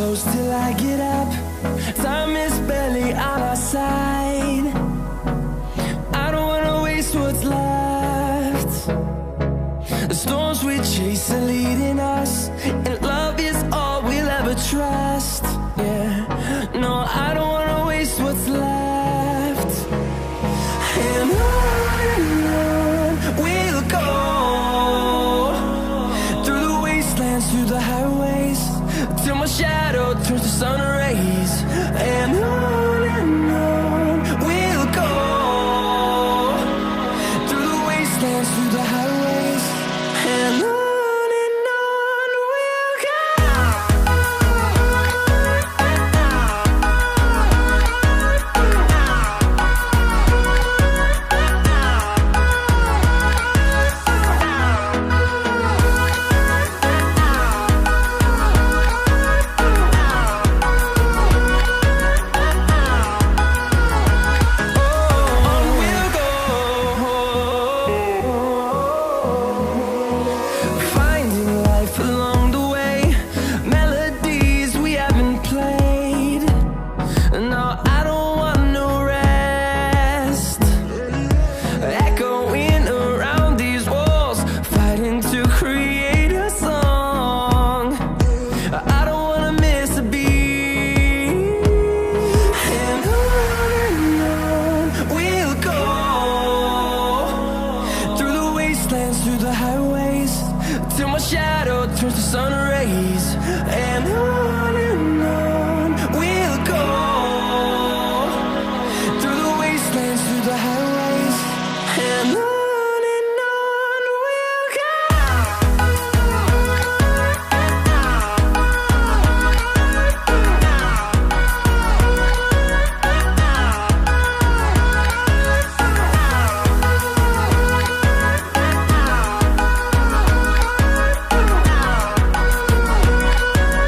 close till I get up. Time is barely on our side. I don't wanna waste what's left. The storms we chase are leading us, and love is all we'll ever trust. Yeah, no, I don't wanna waste what's left. And on we'll go, through the wastelands, through the highways, till my shadow turns to sun rays. And on we'll go, through the wastelands, through the highways, and on we'll go. Finding life along the way, melodies we haven't played. No, I don't want no rest. Echoing around these walls, fighting to create a song. I don't wanna miss a beat. And on we'll go, through the wastelands, through the highways, till my shadow turns to sun rays. And on